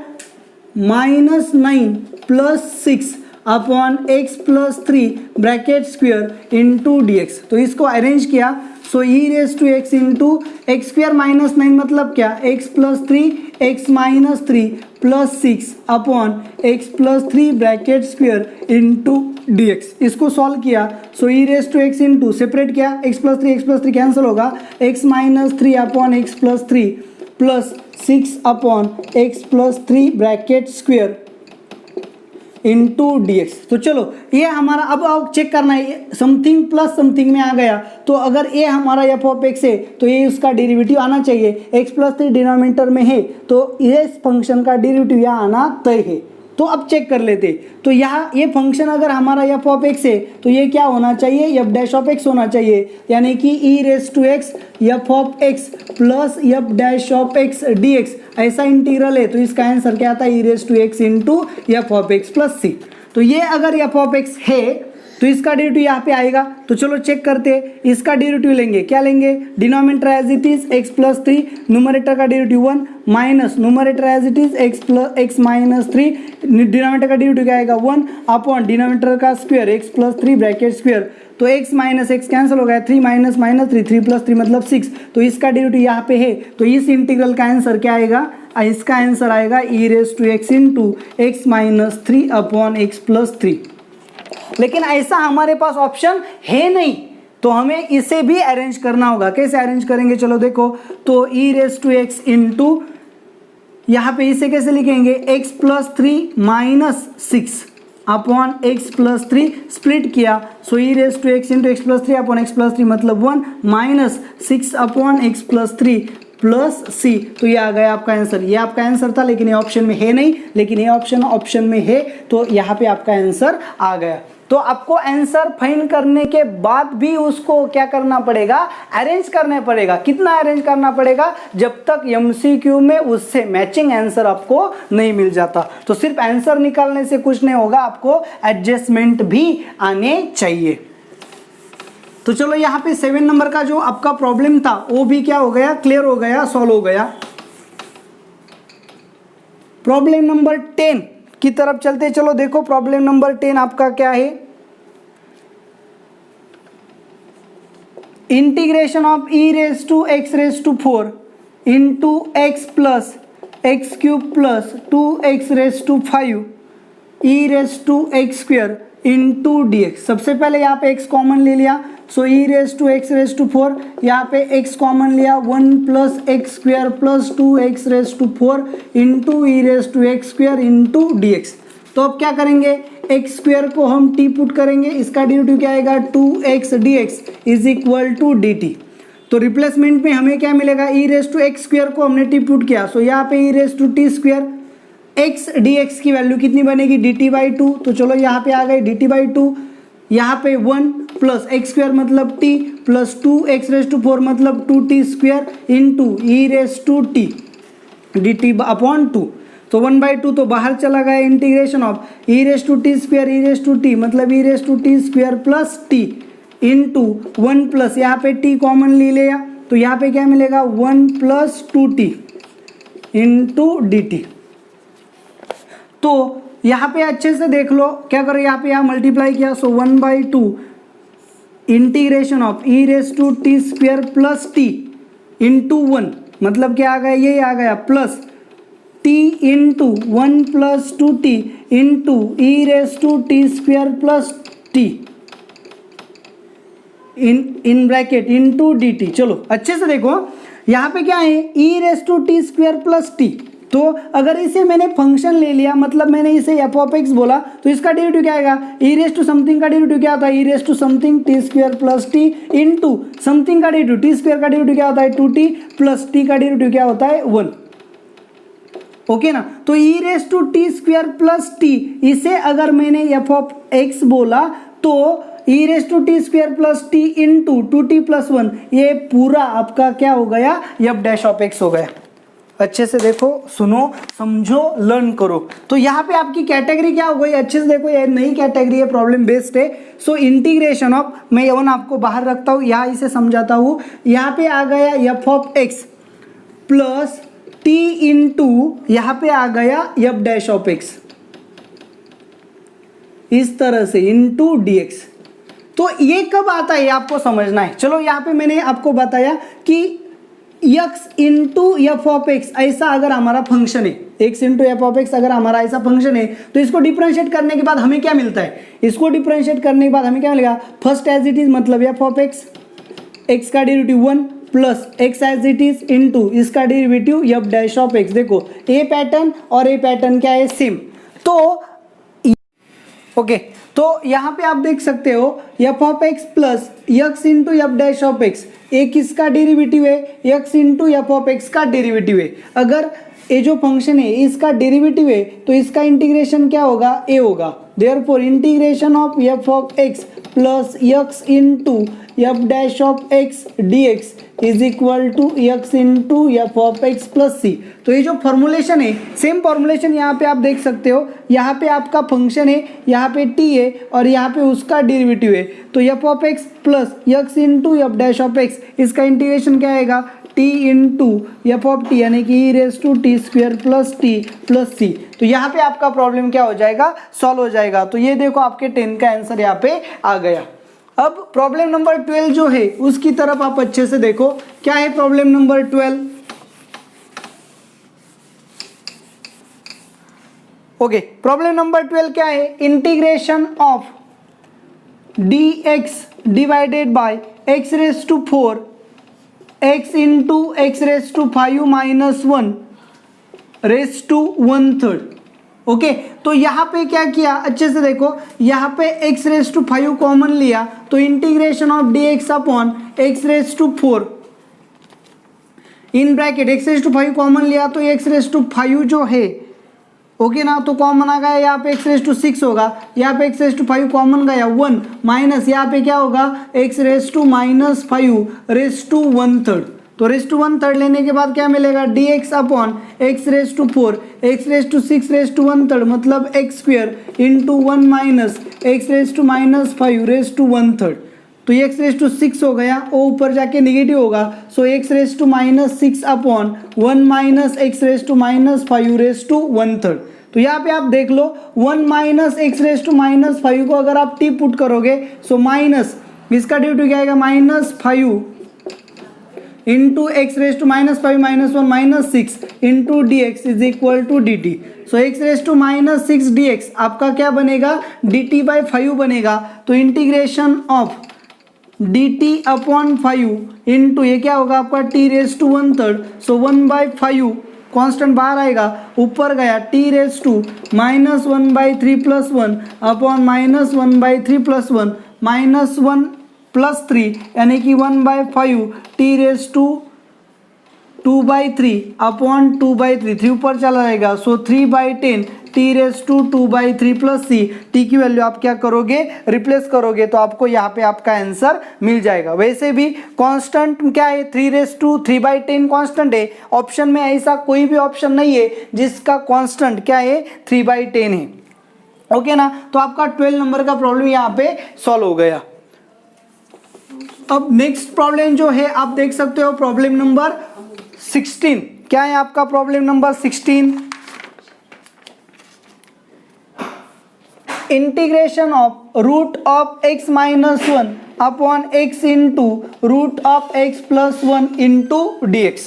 A: minus 9 plus 6 upon x plus 3 bracket square into D x. तो इसको अरेंज किया, so e raise to x into x square minus 9 मतलब क्या, x plus 3 x minus 3 plus 6 upon x plus 3 bracket square into D x. इसको सॉल्व किया, so e raise to x into separate किया, एक्स प्लस 3 कैंसिल होगा, x minus 3 upon x plus 3 plus 6 upon x plus 3 bracket square into D x. तो चलो ये हमारा अब चेक करना है, समथिंग प्लस समथिंग में आ गया। तो अगर ये हमारा एफ ऑफ एक्स है तो ये उसका डेरिवेटिव आना चाहिए, एक्स प्लस 3 डिनोमिनेटर में है तो ये फंक्शन का डेरिवेटिव यहाँ आना तय है। तो अब चेक कर लेते, तो यहाँ ये फंक्शन अगर हमारा एफ ऑफ एक्स है तो ये क्या होना चाहिए, एफ डैश ऑफ एक्स होना चाहिए, यानी कि e raise to x f of x plus f dash of x d x ऐसा इंटीग्रल है। तो इसका आंसर क्या आता है, e raise to x into f of x plus c. तो ये अगर एफ ऑफ एक्स है तो इसका डेरिवेटिव यहाँ पे आएगा। तो चलो चेक करते हैं, इसका डेरिवेटिव लेंगे, क्या लेंगे, denominator as it is x plus 3, numerator का derivative 1 minus numerator as it is x minus 3, denominator का डेरिवेटिव क्या आएगा 1 अपॉन डिनोमिनेटर का square x plus 3 bracket square. तो x माइनस एक्स कैंसिल हो गया, 3 माइनस माइनस 3, 3 प्लस 3 मतलब 6। तो इसका डेरिवेटिव यहाँ पे है, तो इस इंटीग्रल का आंसर क्या आएगा, इसका आंसर आएगा e raise to x into x minus 3 upon x plus 3। लेकिन ऐसा हमारे पास ऑप्शन है नहीं, तो हमें इसे भी अरेंज करना होगा। कैसे अरेंज करेंगे, चलो देखो। तो e raise to x into यहाँ पे इसे कैसे लिखेंगे, x plus 3 minus 6 upon x plus 3 split किया, so e raise to x into x plus 3 upon x plus 3 मतलब 1 minus 6 upon x plus 3 plus c. तो ये आ गया आपका आंसर। ये आपका आंसर था लेकिन ये ऑप्शन में है नहीं, लेकिन ये ऑप्शन में है, तो यहाँ पे आपका आंसर आ गया। तो आपको आंसर फाइंड करने के बाद भी उसको क्या करना पड़ेगा, अरेंज करना पड़ेगा। कितना अरेंज करना पड़ेगा, जब तक एमसीक्यू में उससे मैचिंग आंसर आपको नहीं मिल जाता। तो सिर्फ आंसर निकालने से कुछ नहीं होगा, आपको एडजस्टमेंट भी आने चाहिए। तो चलो यहाँ पे 7 नंबर का जो आपका प्रॉब्लम था वो भी क्या हो गया, क्लियर हो गया, सॉल्व हो गया। प्रॉब्लम नंबर 10 की तरफ चलते, चलो देखो प्रॉब्लम नंबर 10 आपका क्या है, integration of e raise to x raise to 4 into x plus x cube plus 2x raise to 5 e raise to x square into D x. सबसे पहले यहाँ पे x कॉमन ले लिया, so e raise to x raise to 4, यहाँ पे x कॉमन लिया 1 plus x square plus 2x raise to 4 into e raise to x square into D x. तो अब क्या करेंगे, एक्स स्क्वायर को हम टी पुट करेंगे, इसका डेरिवेटिव क्या आएगा 2x dx is equal to dt। तो रिप्लेसमेंट में हमें क्या मिलेगा, e raise to x square को हमने टी पुट किया, सो यहाँ पे e raise to t square x dx की वैल्यू कितनी बनेगी dt बाई 2। तो चलो यहाँ पे आ गए dt बाई 2, यहाँ पे 1 प्लस एक्स स्क्वायर मतलब टी प्लस 2x⁴ मतलब 2t² into e⁻t dt upon 2। तो 1/2 तो बाहर चला गया, इंटीग्रेशन ऑफ e⁻t² मतलब e⁻t² plus T into 1 plus यहाँ पे t कॉमन ले लिया तो यहाँ पे क्या मिलेगा 1 प्लस 2t इंटू dt। तो यहाँ पे अच्छे से देख लो क्या करो, यहाँ पे यहाँ मल्टीप्लाई किया सो 1/2 integration of e⁻t² plus T into 1 मतलब क्या आ गया, ये आ गया plus t into 1 plus 2t into e⁻t² plus T in bracket into dt। चलो अच्छे से देखो यहाँ पे क्या है e⁻t² प्लस टी। तो अगर इसे मैंने फंक्शन ले लिया मतलब मैंने इसे f ऑफ x बोला तो इसका डेरिवेटिव क्या आएगा, e⁻to समथिंग का डेरिवेटिव क्या होता है e⁻to something t² plus T into something का डेरिवेटिव t² का डेरिवेटिव क्या होता है 2t प्लस t का डेरिवेटिव क्या होता है 1। ओके ना, तो e⁻t² प्लस टी इसे अगर मैंने f ऑफ x बोला तो e⁻t² plus T into 2t plus 1 ये पूरा आपका क्या हो गया f डैश ऑफ x हो गया। अच्छे से देखो, सुनो, समझो, लर्न करो। तो यहाँ पे आपकी कैटेगरी क्या हो गई, अच्छे से देखो, ये नई कैटेगरी है, प्रॉब्लम बेस्ड है। सो इंटीग्रेशन ऑफ, मैं ये आपको बाहर रखता हूँ, यहाँ इसे समझाता हूँ। यहाँ पे आ गया f of x plus T into यहाँ पे आ गया f डैश ऑफ x, इस तरह से इंटू dx। तो ये कब आता है आपको समझना है। चलो यहाँ पे मैंने आपको बताया कि x into f of x ऐसा अगर हमारा फंक्शन है, x into f of x अगर हमारा ऐसा फंक्शन है तो इसको डिफरेंशिएट करने के बाद हमें क्या मिलता है, इसको डिफरेंशिएट करने के बाद हमें क्या मिलेगा, फर्स्ट एज इट इज मतलब एफ ऑफ एक्स, एक्स का derivative 1 plus x as it is into इसका derivative f dash of x. देखो ए पैटर्न और ए पैटर्न क्या है, सेम। तो ओके, तो यहाँ पे आप देख सकते हो F of x plus x into f dash of x, एक इसका डेरिवेटिव है, x into f of x का डेरिवेटिव है। अगर ये जो फंक्शन है इसका डेरिवेटिव है तो इसका इंटीग्रेशन क्या होगा, ए होगा। Therefore integration of f of x plus x into f dash of x dx is equal to x into f of x plus c. तो ये जो फॉर्मुलेशन है सेम फॉर्मुलेशन यहाँ पे आप देख सकते हो, यहाँ पे आपका फंक्शन है, यहाँ पे t है और यहाँ पे उसका डेरिवेटिव है। तो F of x plus x into f dash of x, इसका इंटीग्रेशन क्या आएगा, t into f of T यानी कि e⁻t² plus T plus c. तो यहाँ पे आपका प्रॉब्लम क्या हो जाएगा, सॉल्व हो जाएगा। तो ये देखो आपके 10 का आंसर यहाँ पे आ गया। अब प्रॉब्लम नंबर 12 जो है उसकी तरफ आप अच्छे से देखो, क्या है problem number 12। Okay, problem number 12 क्या है, integration of dx divided by x⁴ x into x⁵ minus 1 raise to 1/3। Okay, तो यहाँ पे क्या किया, अच्छे से देखो, यहाँ पे x⁵ कॉमन लिया तो integration of dx upon x⁴ in bracket x⁵ common लिया तो x⁵ जो है ओके ना, तो कॉमन आ गया, यहाँ पे x�6 होगा, यहाँ पे x⁵ कॉमन गया 1 माइनस यहाँ पे क्या होगा x⁻⁻5 रेस टू 1/3। तो रेस टू 1/3 लेने के बाद क्या मिलेगा, dx upon x⁴ x�6 race to 1/3 मतलब x² into 1 minus x⁻⁻5 raise to 1/3। तो ये x⁻⁶ हो गया, वो ऊपर जाके नेगेटिव होगा, so x⁻⁻6 upon 1 minus x⁻⁻5 raise to 1/3। तो यहाँ पे आप देख लो 1 माइनस x⁻⁻5 को अगर आप t पुट करोगे सो माइनस इसका डेरिवेटिव क्या आएगा, -5 into x⁻⁻5 minus 1 minus 6 into dx is equal to dt। So x⁻⁻6 dx आपका क्या बनेगा, dt/5 बनेगा। तो integration of dt upon 5 into ये क्या होगा आपका t⁻⁻1/3, सो 1/5 कांस्टेंट बाहर आएगा, ऊपर गया t⁻⁻1/3 plus 1 upon -1/3 plus 1 minus 1 plus 3 यानी कि 1/5 t⁻⁻ 2/3 अपॉन 2/3, 3 ऊपर चला जाएगा, सो 3/10 t⁻² प्लस c, t की वैल्यू आप क्या करोगे, रिप्लेस करोगे, तो आपको यहाँ पे आपका आंसर मिल जाएगा। वैसे भी कांस्टेंट क्या है, 3/10 कांस्टेंट है, ऑप्शन में ऐसा कोई भी ऑप्शन नहीं है जिसका कांस्टेंट क्या है 3/10 है, ओके ना। तो आपका 12 नंबर का प्रॉब्लम यहाँ पे सॉल्व हो गया। अब नेक्स्ट प्रॉब्लम जो है आप देख सकते हो, प्रॉब्लम नंबर 16, क्या है आपका problem number 16, integration of root of x minus 1 upon x into root of x plus 1 into dx।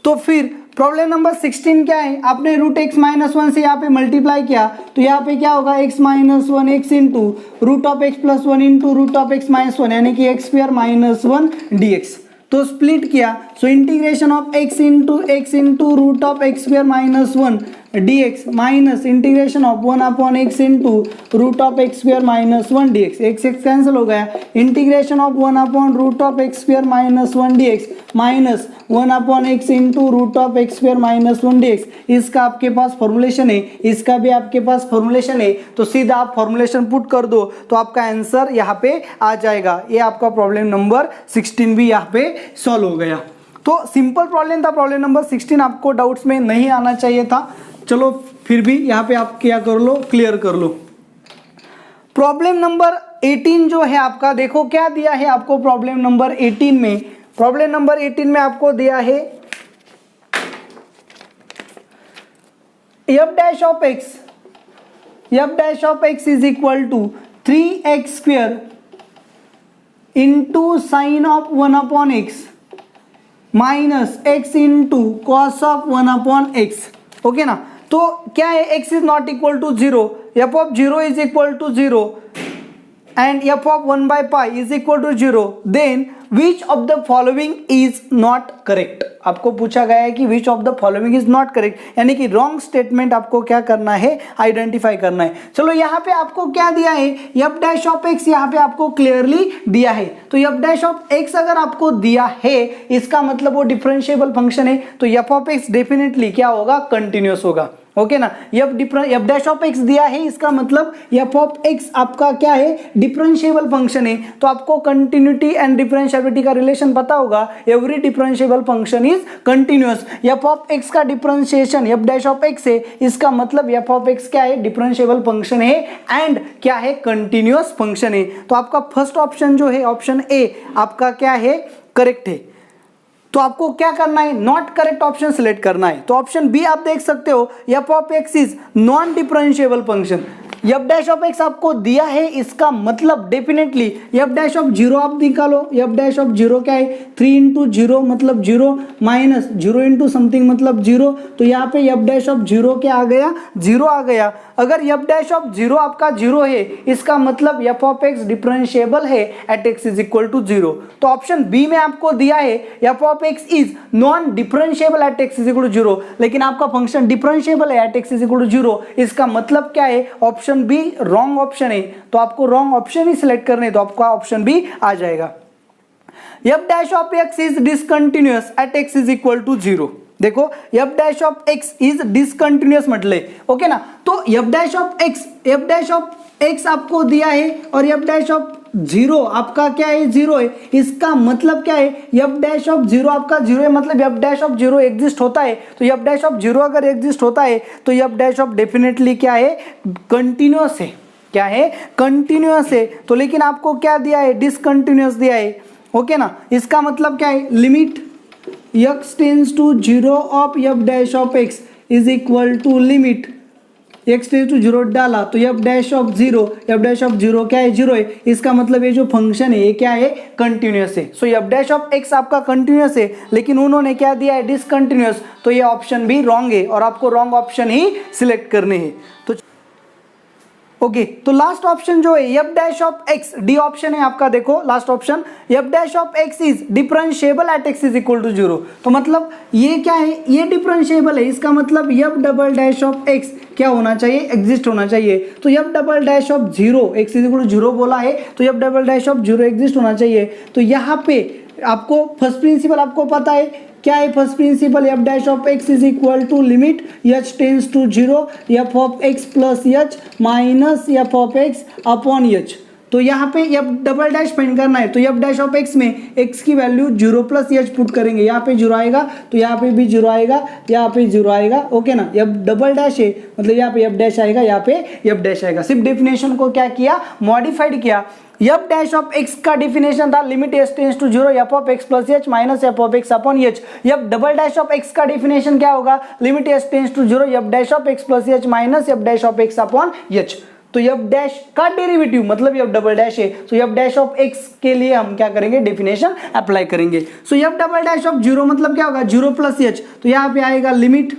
A: तो फिर प्रॉब्लम नंबर 16 क्या है, आपने रूट एक्स माइनस 1 से यहाँ पे मल्टीप्लाई किया, तो यहाँ पे क्या होगा, x minus 1 x into root of x plus 1 into root of x minus 1, यानी कि एक्स स्क्वायर माइनस 1 dx। तो स्प्लिट किया, so integration of x into root of x square minus 1 dx minus integration of 1 upon x into root of x square minus 1 dx, x cancel हो गया, integration of 1 upon root of x square minus 1 dx minus 1 upon x into root of x square minus 1 dx। इसका आपके पास फॉर्मुलेशन है, इसका भी आपके पास फॉर्मुलेशन है, तो सीधा आप फॉर्मुलेशन पुट कर दो तो आपका आंसर यहाँ पे आ जाएगा। ये आपका प्रॉब्लम नंबर 16 भी यहाँ पे सॉल्व हो गया। तो सिंपल प्रॉब्लम था प्रॉब्लम नंबर 16, आपको डाउट्स में नहीं आना चाहिए था। चलो फिर भी यहाँ पे आप क्या कर लो, क्लियर कर लो। प्रॉब्लम नंबर 18 जो है आपका, देखो क्या दिया है आपको प्रॉब्लम नंबर 18 में, प्रॉब्लम नंबर 18 में आपको दिया है f dash of x is equal to 3x square into sine of 1 upon x minus x into cos of 1 upon x, okay ना। तो क्या है, x is not equal to 0, f of 0 is equal to 0 and f of 1 by pi is equal to 0, then which of the following is not correct। आपको पूछा गया है कि which of the following is not correct, यानी कि रॉन्ग स्टेटमेंट आपको क्या करना है, आइडेंटिफाई करना है। चलो यहाँ पे आपको क्या दिया है, f डैश ऑफ x यहाँ पे आपको क्लियरली दिया है, तो f डैश ऑफ x अगर आपको दिया है इसका मतलब वो डिफरेंशिएबल फंक्शन है, तो f ऑफ x डेफिनेटली क्या होगा, कंटिन्यूअस होगा, ओके ना। f डैश ऑफ x दिया है, इसका मतलब f ऑफ x आपका क्या है, डिफरेंशिएबल फंक्शन है, तो आपको कंटिन्यूटी एंड डिफरेंशिएबिलिटी का रिलेशन पता होगा, every differentiable function is continuous. f of x का differentiation f dash of x है, इसका मतलब f ऑफ x क्या है, डिफरेंशिएबल फंक्शन है एंड क्या है, कंटिन्यूअस फंक्शन है। तो आपका फर्स्ट ऑप्शन जो है, ऑप्शन ए आपका क्या है, करेक्ट है। तो आपको क्या करना है, नॉट करेक्ट ऑप्शन सिलेक्ट करना है। तो ऑप्शन बी आप देख सकते हो, f of x is non differentiable function, f dash of x आपको दिया है, इसका मतलब डेफिनेटली f डैश ऑफ 0 आप निकालो, f डैश ऑफ 0 क्या है, 3 इंटू 0 मतलब 0 माइनस 0 इंटू समथिंग मतलब 0, तो यहाँ पे f डैश ऑफ 0 क्या आ गया, 0 आ गया। अगर f डैश ऑफ 0 आपका 0 है, इसका मतलब f ऑफ x डिफरेंशिएबल है at x is equal to 0। तो ऑप्शन बी में आपको दिया है f of x is non differentiable at x is equal to 0, लेकिन आपका फंक्शन डिफरेंशिएबल है at x is equal to 0, इसका मतलब क्या है, ऑप्शन बी रॉन्ग ऑप्शन है, तो आपको रॉन्ग ऑप्शन ही सिलेक्ट करने हैं, तो आपका ऑप्शन बी आ जाएगा। f dash of x is discontinuous at x is equal to 0, देखो f dash of x is discontinuous मतलब, ओके ना। तो f डैश ऑफ x आपको दिया है और f डैश ऑफ 0 आपका क्या है, 0 है, इसका मतलब क्या है, f डैश ऑफ 0 आपका 0 है, मतलब f डैश ऑफ 0 एग्जिस्ट होता है, तो f डैश ऑफ 0 अगर एग्जिस्ट होता है तो f डैश ऑफ डेफिनेटली क्या है, कंटिन्यूअस है, क्या है, कंटिन्यूअस है। तो लेकिन आपको क्या दिया है, डिसकंटिन्यूअस दिया है, ओके ना। इसका मतलब क्या है, limit x tends to 0 of f dash of x is equal to limit x tends to 0 डाला तो f डैश ऑफ 0 क्या है, 0 है, इसका मतलब ये जो फंक्शन है ये क्या है, कंटिन्यूअस है। सो f डैश ऑफ x आपका कंटिन्यूअस है, लेकिन उन्होंने क्या दिया है, डिसकंटिन्यूअस, तो ये ऑप्शन भी रॉन्ग है और आपको रॉन्ग ऑप्शन ही सिलेक्ट करने हैं। तो ओके, तो लास्ट ऑप्शन जो है f dash of x, D option है आपका, देखो last option, f dash of x is differentiable at x is equal to 0, तो मतलब ये क्या है, ये डिफरेंशिएबल है, इसका मतलब f double dash of x क्या होना चाहिए, एग्जिस्ट होना चाहिए। तो f double dash of 0 x is equal to 0 बोला है, तो f double dash of 0 exist होना चाहिए। तो यहाँ पे आपको फर्स्ट प्रिंसिपल आपको पता है क्या है first principle, f dash of x is equal to limit h tends to zero f of x plus h minus f of x upon h. तो यहाँ पे एफ डबल डैश फाइंड करना है, तो एफ डैश ऑफ एक्स में एक्स की value zero plus H put करेंगे, यहाँ पे जीरो आएगा तो यहाँ पे भी जीरो आएगा, यहाँ पे जीरो आएगा, ओके ना। एफ डबल डैश है मतलब यहाँ पे एफ डैश आएगा, यहाँ पे एफ डैश आएगा। सिर्फ डेफिनेशन को क्या किया, मॉडिफाइड किया। एफ डैश ऑफ एक्स का डिफिनेशन था limit h tends to zero f of x plus h minus f of x upon h. F double dash of x का डिफिनेशन क्या होगा, limit h tends to zero f dash of x plus h minus f dash of x upon h. तो एफ डैश का डेरिवेटिव मतलब एफ डबल डैश है, तो एफ डैश ऑफ एक्स के लिए हम क्या करेंगे, डेफिनेशन अप्लाई करेंगे। So f double dash of zero मतलब क्या होगा, जीरो प्लस एच, तो यहाँ पे आएगा limit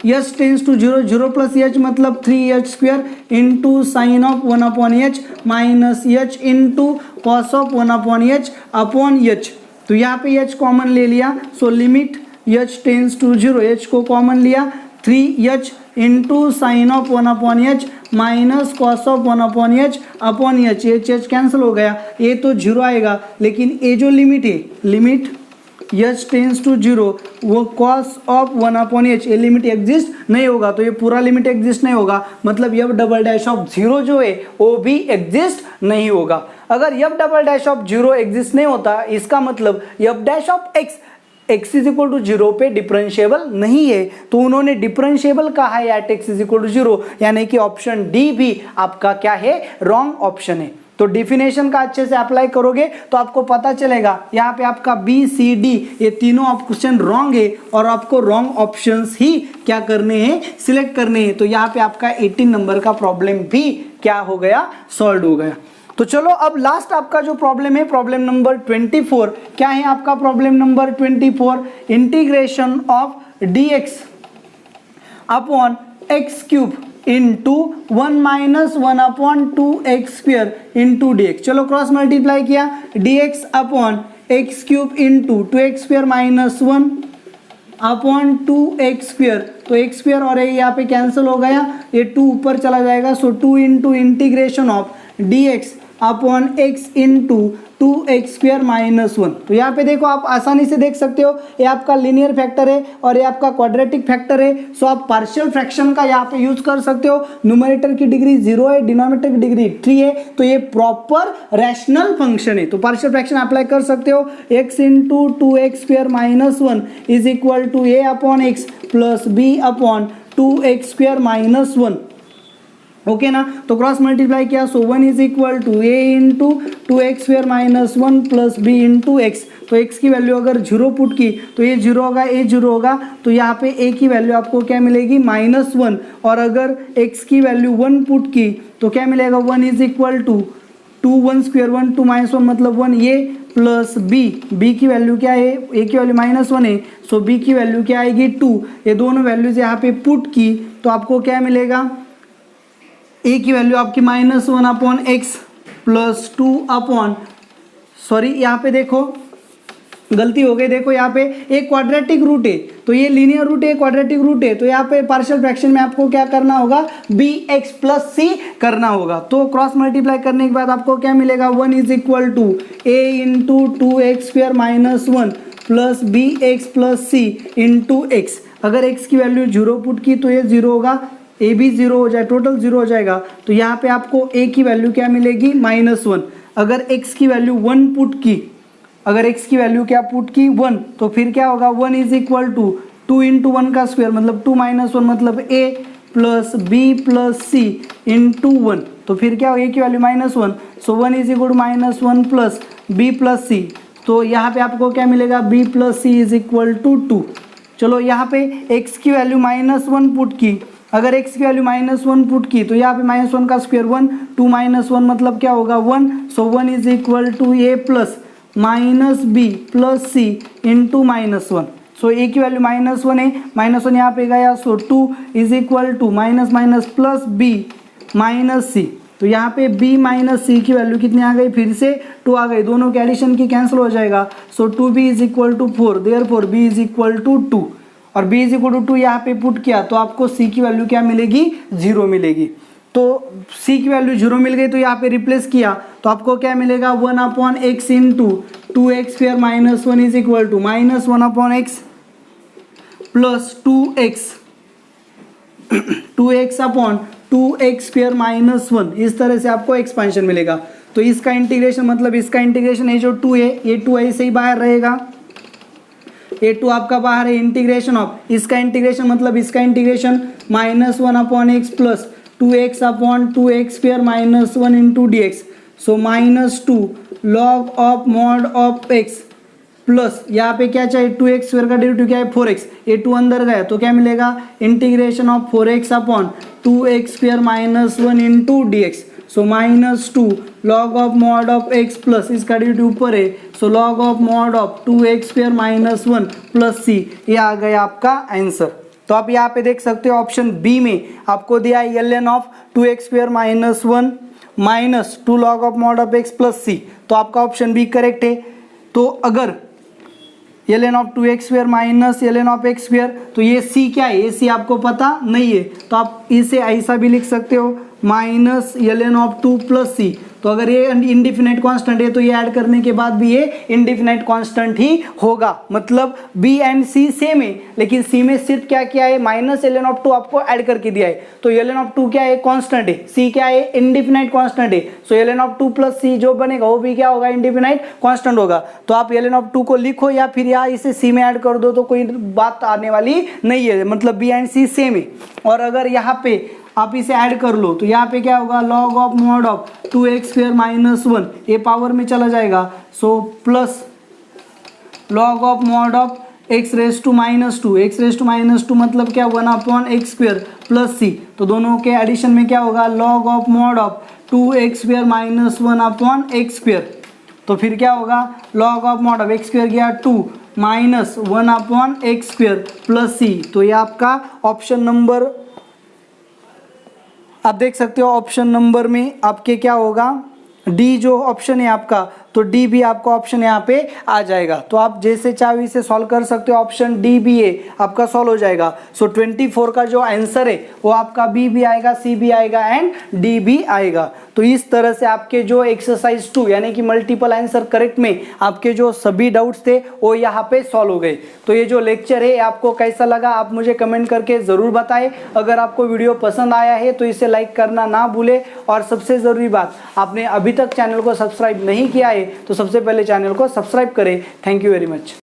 A: h tends to zero, zero plus h मतलब 3h square into sine of 1 upon h minus h into cos of 1 upon h upon h. तो यहाँ पे एच कॉमन ले लिया, so limit h tends to zero, h को कॉमन लिया 3h into sine of 1 upon h minus cos of 1 upon h upon h. H cancel हो गया, ये तो जीरो आएगा, लेकिन ये जो लिमिट है, limit h tends to zero, वो कॉस ऑफ 1 अपॉन एच, ये लिमिट एग्जिस्ट नहीं होगा, तो ये पूरा लिमिट एग्जिस्ट नहीं होगा, मतलब f double dash of zero जो है वो भी एग्जिस्ट नहीं होगा। अगर f double dash of zero exist नहीं होता, इसका मतलब f dash of x x is equal to zero पे डिफरेंशिएबल नहीं है, तो उन्होंने डिफरेंशिएबल कहा है at x is equal to zero, यानी कि ऑप्शन डी भी आपका क्या है, रॉन्ग ऑप्शन है। तो डिफिनेशन का अच्छे से अप्लाई करोगे तो आपको पता चलेगा, यहाँ पे आपका बी सी डी ये तीनों ऑप्शन रॉन्ग है और आपको रॉन्ग ऑप्शंस ही क्या करने हैं, सिलेक्ट करने हैं। तो यहाँ पे आपका 18 नंबर का प्रॉब्लम भी क्या हो गया, सॉल्व हो गया। तो चलो अब लास्ट आपका जो प्रॉब्लम है, प्रॉब्लम नंबर 24, क्या है आपका problem number 24, integration of dx upon x cube into 1 minus 1 upon 2x square into dx। चलो क्रॉस मल्टीप्लाई किया, dx upon x cube into 2x square minus 1 upon 2x square, तो x स्क्वेयर और ये यहाँ पे कैंसिल हो गया, ये 2 ऊपर चला जाएगा, सो 2 into integration of dx upon x into 2x square minus 1। तो यहाँ पे देखो आप आसानी से देख सकते हो, ये आपका लीनियर फैक्टर है और ये आपका क्वाड्रेटिक फैक्टर है, सो आप पार्शियल फ्रैक्शन का यहाँ पे यूज कर सकते हो। न्यूमरेटर की डिग्री 0 है, डिनोमिनेटर की डिग्री 3 है, तो ये प्रॉपर रैशनल फंक्शन है, तो पार्शियल फ्रैक्शन अप्लाई कर सकते हो। x into 2x square minus 1 is equal to a upon x plus b upon 2x square minus 1, okay ना। तो क्रॉस मल्टीप्लाई किया, so 1 is equal to a into 2x square minus 1 plus b into x. तो x की वैल्यू अगर जीरो पुट की तो ये जीरो होगा, ये जीरो होगा, तो यहाँ पे a की वैल्यू आपको क्या मिलेगी, -1, और अगर x की वैल्यू 1 पुट की तो क्या मिलेगा, 1 is equal to 2 1 square 1 2 minus 1 मतलब 1 ये प्लस b की वैल्यू क्या है, a की वैल्यू -1 है, सो b की वैल्यू क्या आएगी 2। ये दोनों वैल्यूज यहाँ पे पुट की तो आपको क्या मिलेगा, a की वैल्यू आपकी -1 upon x plus 2 upon, sorry यहाँ पे देखो गलती हो गई, देखो यहाँ पे एक क्वाड्रेटिक रूट है, तो ये लीनियर रूट है, क्वाड्रेटिक रूट है, तो यहाँ पे पार्शियल फ्रैक्शन में आपको क्या करना होगा, bx प्लस c करना होगा। तो क्रॉस मल्टीप्लाई करने के बाद आपको क्या मिलेगा, 1 is equal to a into 2x square minus 1 plus bx plus c into x. अगर x की वैल्यू 0 पुट की तो ये 0 होगा, a भी 0 हो जाए, टोटल 0 हो जाएगा, तो यहाँ पे आपको a की वैल्यू क्या मिलेगी, -1। अगर x की वैल्यू 1 पुट की, अगर x की वैल्यू क्या पुट की 1, तो फिर क्या होगा, 1 इज इक्वल टू 2 इंटू 1 का स्क्वायर मतलब 2 माइनस 1 मतलब a plus b plus c into 1, तो फिर क्या होगा, a की value -1, so 1 is equal to -1 plus b plus c, तो यहाँ पे आपको क्या मिलेगा, b plus c is equal to 2। चलो यहाँ पे x की वैल्यू -1 पुट की, अगर x की वैल्यू -1 पुट की तो यहाँ पे -1 का स्क्वायर 1, 2 माइनस 1 मतलब क्या होगा 1, सो 1 is equal to a plus minus b plus c into -1, so a की वैल्यू -1 है, -1 यहाँ पे गया, so 2 is equal to minus minus plus b minus c, तो यहाँ पे b माइनस c की वैल्यू कितनी आ गई, फिर से 2 आ गई, दोनों के एडिशन की कैंसिल हो जाएगा, so 2b is equal to 4, therefore b is equal to 2, और b इज इक्वल टू 2 यहाँ पे पुट किया तो आपको c की वैल्यू क्या मिलेगी, 0 मिलेगी। तो c की वैल्यू 0 मिल गई, तो यहाँ पे रिप्लेस किया तो आपको क्या मिलेगा 1/x into 2x square minus 1 is equal to minus 1/x plus 2x upon 2x square minus 1, इस तरह से आपको एक्सपेंशन मिलेगा। तो इसका इंटीग्रेशन मतलब इसका इंटीग्रेशन ये जो 2 है ये 2 ऐसे ही बाहर रहेगा, ये 2 आपका बाहर है, इंटीग्रेशन ऑफ इसका इंटीग्रेशन मतलब इसका integration minus 1/x plus 2x upon 2x square minus 1 into D x. So minus 2 log of mod of x plus यहाँ पे क्या चाहिए 2x स्क्वायर का डेरिवेटिव क्या है 4x, ये 2 अंदर गया तो क्या मिलेगा integration of 4x upon 2x square minus 1 into D x. So minus 2 log of mod of x plus इसका डेरिवेटिव ऊपर है, so log of mod of 2x square minus 1 plus c, ये आ गया आपका आंसर। तो आप यहाँ पे देख सकते हो ऑप्शन बी में आपको दिया है ln of 2x square minus 1 minus 2 log of mod of x plus c, तो आपका ऑप्शन बी करेक्ट है। तो अगर ln of 2x square minus ln of x square, तो ये c क्या है, ये c आपको पता नहीं है, तो आप इसे ऐसा भी लिख सकते हो minus ln of 2 plus c। तो अगर ये इंडिफिनेट कांस्टेंट है तो ये ऐड करने के बाद भी ये इंडिफिनेट कांस्टेंट ही होगा, मतलब b एंड c सेम है, लेकिन c में सिर्फ क्या किया है माइनस ln ऑफ 2 आपको ऐड करके दिया है। तो ln ऑफ 2 क्या है कांस्टेंट है, c क्या है इंडिफिनेट कांस्टेंट है, so ln of 2 plus c जो बनेगा वो भी क्या होगा इंडिफिनेट कांस्टेंट होगा। तो आप ln ऑफ 2 को लिखो या फिर यहाँ इसे c में ऐड कर दो तो कोई बात आने वाली नहीं है, मतलब b एंड c सेम है। और अगर यहाँ पे आप इसे ऐड कर लो तो यहाँ पे क्या होगा log of mod of 2x square minus 1, ये पावर में चला जाएगा, so plus log of mod of x raise to minus 2, x raise to minus 2 मतलब क्या 1/x स्क्वायर प्लस c, तो दोनों के एडिशन में क्या होगा log of mod of 2x square minus 1/x square. तो फिर क्या होगा log of mod of x square गया 2 minus 1/x square plus c। तो ये आपका ऑप्शन नंबर आप देख सकते हो, ऑप्शन नंबर में आपके क्या होगा डी जो ऑप्शन है आपका, तो डी भी आपका ऑप्शन यहाँ पे आ जाएगा। तो आप जैसे चाहे इसे सॉल्व कर सकते हो, ऑप्शन डी भी है आपका सॉल्व हो जाएगा। सो 24 का जो आंसर है वो आपका बी भी आएगा, सी भी आएगा एंड डी भी आएगा। तो इस तरह से आपके जो एक्सरसाइज 2 यानी कि मल्टीपल आंसर करेक्ट में आपके जो सभी डाउट्स थे वो यहाँ पे सॉल्व हो गए। तो ये जो लेक्चर है आपको कैसा लगा आप मुझे कमेंट करके ज़रूर बताएं। अगर आपको वीडियो पसंद आया है तो इसे लाइक करना ना भूले, और सबसे ज़रूरी बात आपने अभी तक चैनल को सब्सक्राइब नहीं किया है तो सबसे पहले चैनल को सब्सक्राइब करें। Thank you very much.